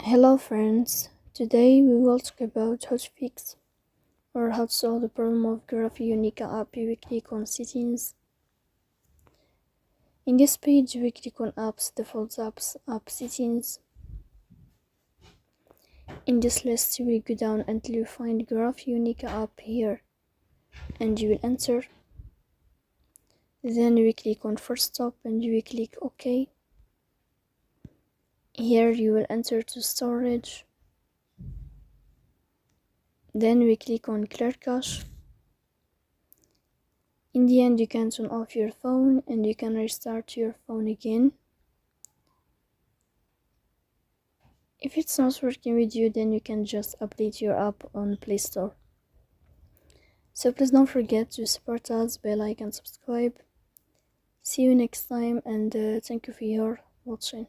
Hello friends, today we will talk about how to fix or how to solve the problem of Graphionica app. We click on settings. In this page we click on apps, default apps, app settings. In this list you will go down until you find Graphionica app here and you will enter. Then we click on first stop and you will click OK. Here you will enter to storage. Then we click on clear cache. In the end you can turn off your phone and you can restart your phone again. If it's not working with you, then you can just update your app on Play Store. So please don't forget to support us by like and subscribe. See you next time and thank you for your watching.